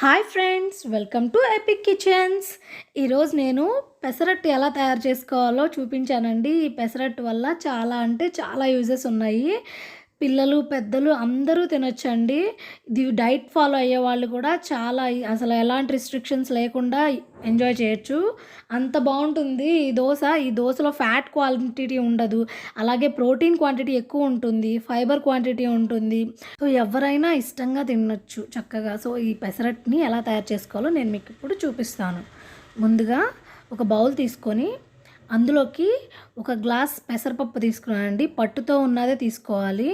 Hi friends, welcome to epic kitchens. ఈరోజు నేను పెసరట్టు ఎలా తయారు చేసుకోవాలో చూపించానండి. ఈ పెసరట్టు వల్ల చాలా అంటే చాలా యూజెస్ ఉన్నాయి. పిల్లలు, పెద్దలు అందరూ తినొచ్చండి. ఇది డైట్ ఫాలో అయ్యే వాళ్ళు కూడా చాలా అసలు ఎలాంటి రిస్ట్రిక్షన్స్ లేకుండా ఎంజాయ్ చేయొచ్చు. అంత బాగుంటుంది ఈ దోశ. ఈ దోశలో ఫ్యాట్ క్వాంటిటీ ఉండదు, అలాగే ప్రోటీన్ క్వాంటిటీ ఎక్కువ ఉంటుంది, ఫైబర్ క్వాంటిటీ ఉంటుంది. సో ఎవరైనా ఇష్టంగా తినొచ్చు చక్కగా. సో ఈ పెసరట్టుని ఎలా తయారు చేసుకోవాలో నేను మీకు ఇప్పుడు చూపిస్తాను. ముందుగా ఒక బౌల్ తీసుకొని అందులోకి ఒక గ్లాస్ పెసరపప్పు తీసుకున్నానండి. పట్టుతో ఉన్నదే తీసుకోవాలి.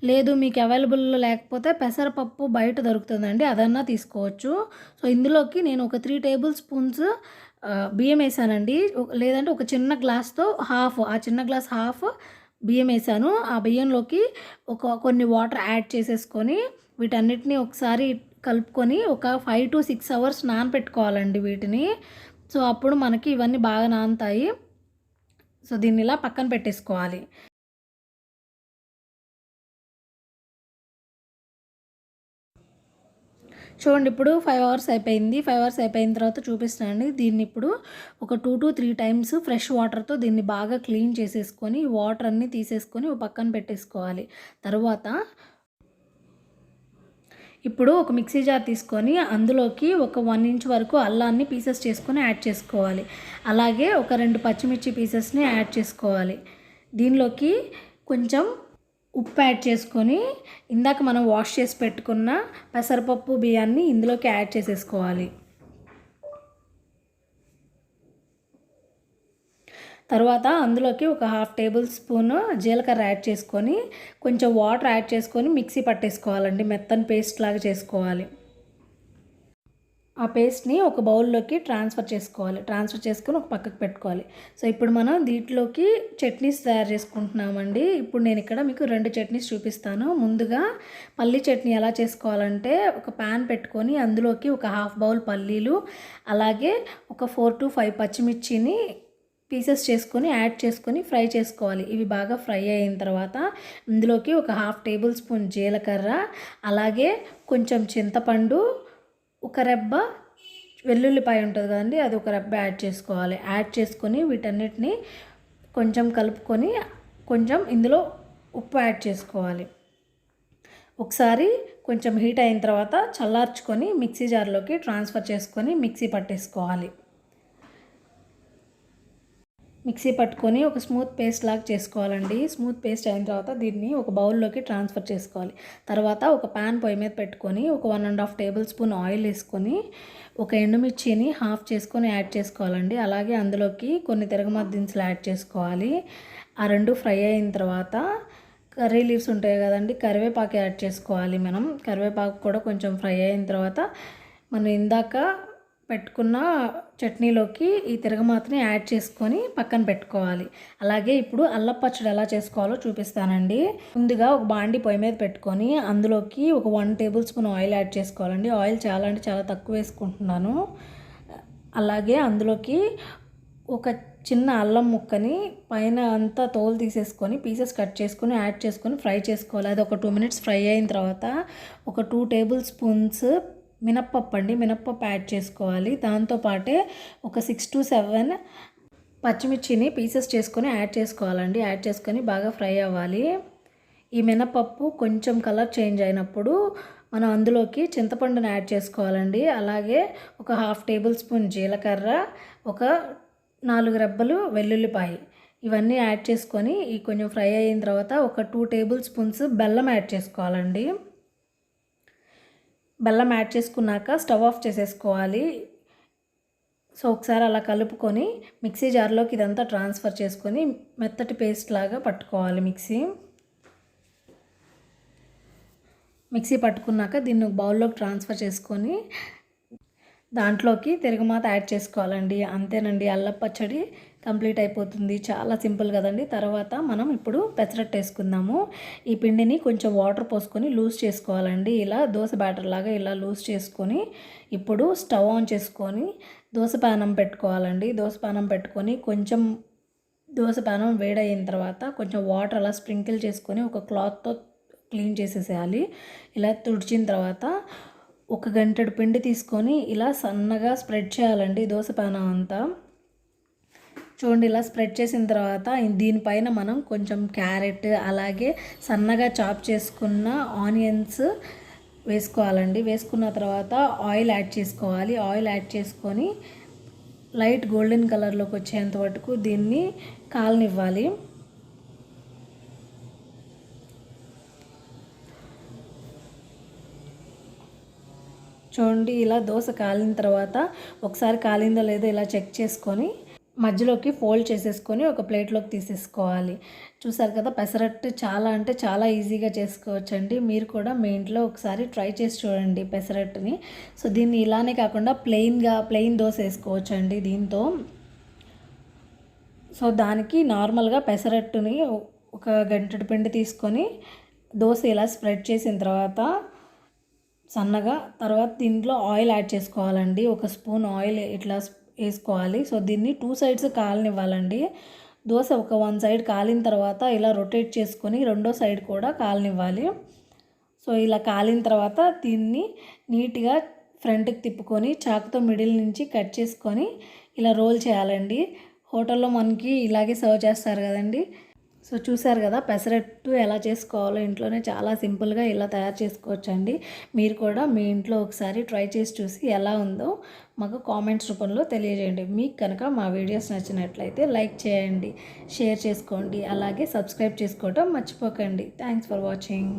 లేదు మీకు అవైలబుల్ లేకపోతే పెసరపప్పు బయట దొరుకుతుందండి, అదన్నా తీసుకోవచ్చు. సో ఇందులోకి నేను ఒక 3 టేబుల్ స్పూన్స్ బియ్యం వేసానండి. లేదంటే ఒక చిన్న గ్లాస్తో ఆ చిన్న గ్లాస్ హాఫ్ బియ్యం వేసాను. ఆ బియ్యంలోకి కొన్ని వాటర్ యాడ్ చేసేసుకొని వీటన్నిటిని ఒకసారి కలుపుకొని ఒక 5 to 6 అవర్స్ నానబెట్టుకోవాలండి వీటిని. సో అప్పుడు మనకి ఇవన్నీ బాగా నానుతాయి. సో దీన్ని ఇలా పక్కన పెట్టేసుకోవాలి. చూడండి, ఇప్పుడు 5 అవర్స్ అయిపోయింది. 5 అవర్స్ అయిపోయిన తర్వాత చూపిస్తానండి. దీన్ని ఇప్పుడు ఒక 2 to 3 టైమ్స్ ఫ్రెష్ వాటర్తో దీన్ని బాగా క్లీన్ చేసేసుకొని వాటర్ అన్నీ తీసేసుకొని పక్కన పెట్టేసుకోవాలి. తర్వాత ఇప్పుడు ఒక మిక్సీ జార్ తీసుకొని అందులోకి ఒక 1 ఇంచ్ వరకు అల్లాన్ని పీసెస్ చేసుకొని యాడ్ చేసుకోవాలి. అలాగే ఒక 2 పచ్చిమిర్చి పీసెస్ని యాడ్ చేసుకోవాలి. దీనిలోకి కొంచెం ఉప్పు యాడ్ చేసుకొని ఇందాక మనం వాష్ చేసి పెట్టుకున్న పెసరపప్పు బియ్యాన్ని ఇందులోకి యాడ్ చేసేసుకోవాలి. తర్వాత అందులోకి ఒక 1/2 టేబుల్ స్పూన్ జీలకర్ర యాడ్ చేసుకొని కొంచెం వాటర్ యాడ్ చేసుకొని మిక్సీ పట్టేసుకోవాలండి. మెత్తని పేస్ట్ లాగా చేసుకోవాలి. ఆ పేస్ట్ని ఒక బౌల్లోకి ట్రాన్స్ఫర్ చేసుకొని ఒక పక్కకు పెట్టుకోవాలి. సో ఇప్పుడు మనం దీంట్లోకి చట్నీస్ తయారు చేసుకుంటున్నామండి. ఇప్పుడు నేను ఇక్కడ మీకు 2 చట్నీస్ చూపిస్తాను. ముందుగా పల్లీ చట్నీ ఎలా చేసుకోవాలంటే ఒక ప్యాన్ పెట్టుకొని అందులోకి ఒక 1/2 బౌల్ పల్లీలు, అలాగే ఒక 4 to 5 పచ్చిమిర్చిని పీసెస్ చేసుకొని యాడ్ చేసుకొని ఫ్రై చేసుకోవాలి. ఇవి బాగా ఫ్రై అయిన తర్వాత ఇందులోకి ఒక 1/2 టేబుల్ స్పూన్ జీలకర్ర, అలాగే కొంచెం చింతపండు, ఒక రెబ్బ వెల్లుల్లిపాయ ఉంటుంది కదండి, అది ఒక రెబ్బ యాడ్ చేసుకోవాలి. యాడ్ చేసుకొని వీటన్నిటిని కొంచెం కలుపుకొని కొంచెం ఇందులో ఉప్పు యాడ్ చేసుకోవాలి. ఒకసారి కొంచెం హీట్ అయిన తర్వాత చల్లార్చుకొని మిక్సీ జార్లోకి ట్రాన్స్ఫర్ చేసుకొని మిక్సీ పట్టేసుకోవాలి. మిక్సీ పట్టుకొని ఒక స్మూత్ పేస్ట్ లాగా చేసుకోవాలండి. స్మూత్ పేస్ట్ అయిన తర్వాత దీన్ని ఒక బౌల్లోకి ట్రాన్స్ఫర్ చేసుకోవాలి. తర్వాత ఒక ప్యాన్ పొయ్యి మీద పెట్టుకొని ఒక 1.5 టేబుల్ స్పూన్ ఆయిల్ వేసుకొని ఒక ఎండుమిర్చిని హాఫ్ చేసుకొని యాడ్ చేసుకోవాలండి. అలాగే అందులోకి కొన్ని తిరగమాత దినుసులు యాడ్ చేసుకోవాలి. ఆ రెండు ఫ్రై అయిన తర్వాత కర్రీ లీవ్స్ ఉంటాయి కదండి, కరివేపాకు యాడ్ చేసుకోవాలి. మనం కరివేపాకు కూడా కొంచెం ఫ్రై అయిన తర్వాత మనం ఇందాక పెట్టుకున్న చట్నీలోకి ఈ తిరగమాతని యాడ్ చేసుకొని పక్కన పెట్టుకోవాలి. అలాగే ఇప్పుడు అల్లం పచ్చడి ఎలా చేసుకోవాలో చూపిస్తానండి. ముందుగా ఒక బాండి పొయ్యి మీద పెట్టుకొని అందులోకి ఒక 1 టేబుల్ స్పూన్ ఆయిల్ యాడ్ చేసుకోవాలండి. ఆయిల్ చాలా అంటే చాలా తక్కువ వేసుకుంటున్నాను. అలాగే అందులోకి ఒక చిన్న అల్లం ముక్కని పైన అంతా తోలు తీసేసుకొని పీసెస్ కట్ చేసుకొని యాడ్ చేసుకొని ఫ్రై చేసుకోవాలి. అది ఒక 2 minutes ఫ్రై అయిన తర్వాత ఒక 2 టేబుల్ స్పూన్స్ మినప్పప్పు యాడ్ చేసుకోవాలి. దాంతోపాటే ఒక 6 to 7 పచ్చిమిర్చిని పీసెస్ చేసుకొని యాడ్ చేసుకోవాలండి. యాడ్ చేసుకొని బాగా ఫ్రై అవ్వాలి. ఈ మినప్పప్పు కొంచెం కలర్ చేంజ్ అయినప్పుడు మనం అందులోకి చింతపండుని యాడ్ చేసుకోవాలండి. అలాగే ఒక 1/2 టేబుల్ స్పూన్ జీలకర్ర, ఒక 4 రెబ్బలు వెల్లుల్లిపాయ, ఇవన్నీ యాడ్ చేసుకొని ఈ కొంచెం ఫ్రై అయిన తర్వాత ఒక 2 టేబుల్ స్పూన్స్ బెల్లం యాడ్ చేసుకోవాలండి. బెల్లం యాడ్ చేసుకున్నాక స్టవ్ ఆఫ్ చేసేసుకోవాలి. సో ఒకసారి అలా కలుపుకొని మిక్సీ జార్లోకి ఇదంతా ట్రాన్స్ఫర్ చేసుకొని మెత్తటి పేస్ట్ లాగా పట్టుకోవాలి. మిక్సీ పట్టుకున్నాక దీన్ని బౌల్లోకి ట్రాన్స్ఫర్ చేసుకొని దాంట్లోకి తిరగమాత యాడ్ చేసుకోవాలండి. అంతేనండి, అల్లం పచ్చడి కంప్లీట్ అయిపోతుంది. చాలా సింపుల్ కదండి. తర్వాత మనం ఇప్పుడు పెసరట్టు వేసుకుందాము. ఈ పిండిని కొంచెం వాటర్ పోసుకొని లూజ్ చేసుకోవాలండి. ఇలా దోశ బ్యాటర్ లాగా ఇలా లూజ్ చేసుకొని ఇప్పుడు స్టవ్ ఆన్ చేసుకొని దోశ పానం పెట్టుకోవాలండి. దోశ పానం పెట్టుకొని కొంచెం దోశ పానం వేడయిన తర్వాత కొంచెం వాటర్ అలా స్ప్రింకిల్ చేసుకొని ఒక క్లాత్తో క్లీన్ చేసేసేయాలి. ఇలా తుడిచిన తర్వాత ఒక గంటెడు పిండి తీసుకొని ఇలా సన్నగా స్ప్రెడ్ చేయాలండి దోశ పానం అంతా. చూడండి ఇలా స్ప్రెడ్ చేసిన తర్వాత దీనిపైన మనం కొంచెం క్యారెట్ అలాగే సన్నగా చాప్ చేసుకున్న ఆనియన్స్ వేసుకోవాలండి. వేసుకున్న తర్వాత ఆయిల్ యాడ్ చేసుకోవాలి. ఆయిల్ యాడ్ చేసుకొని లైట్ గోల్డెన్ కలర్లోకి వచ్చేంత వరకు దీన్ని కాలనివ్వాలి. చూడండి ఇలా దోశ కాలిన తర్వాత ఒకసారి కాలిందో లేదో ఇలా చెక్ చేసుకొని మధ్యలోకి ఫోల్డ్ చేసేసుకొని ఒక ప్లేట్లోకి తీసేసుకోవాలి. చూసారు కదా, పెసరట్టు చాలా అంటే చాలా ఈజీగా చేసుకోవచ్చండి. మీరు కూడా మీ ఇంట్లో ఒకసారి ట్రై చేసి చూడండి పెసరట్టుని. సో దీన్ని ఇలానే కాకుండా ప్లెయిన్ దోశ వేసుకోవచ్చండి దీంతో. సో దానికి నార్మల్గా పెసరట్టుని ఒక గంటెడు పిండి తీసుకొని దోశ ఇలా స్ప్రెడ్ చేసిన తర్వాత సన్నగా తర్వాత దీంట్లో ఆయిల్ యాడ్ చేసుకోవాలండి. ఒక స్పూన్ ఆయిల్ ఇట్లా వేసుకోవాలి. సో దీన్ని 2 సైడ్స్ కాలనివ్వాలండి. దోశ ఒక 1 సైడ్ కాలిన తర్వాత ఇలా రొటేట్ చేసుకొని రెండో సైడ్ కూడా కాలనివ్వాలి. సో ఇలా కాలిన తర్వాత దీన్ని నీట్గా ఫ్రంట్కి తిప్పుకొని చాకుతో మిడిల్ నుంచి కట్ చేసుకొని ఇలా రోల్ చేయాలండి. హోటల్లో మనకి ఇలాగే సర్వ్ చేస్తారు కదండి. సో చూసారు కదా, పెసరట్టు ఎలా చేసుకోవాలో ఇంట్లోనే చాలా సింపుల్గా ఇలా తయారు చేసుకోవచ్చండి. మీరు కూడా మీ ఇంట్లో ఒకసారి ట్రై చేసి చూసి ఎలా ఉందో మాకు కామెంట్స్ రూపంలో తెలియజేయండి. మీకు కనుక మా వీడియోస్ నచ్చినట్లయితే లైక్ చేయండి, షేర్ చేసుకోండి, అలాగే సబ్స్క్రైబ్ చేసుకోవడం మర్చిపోకండి. Thanks for watching.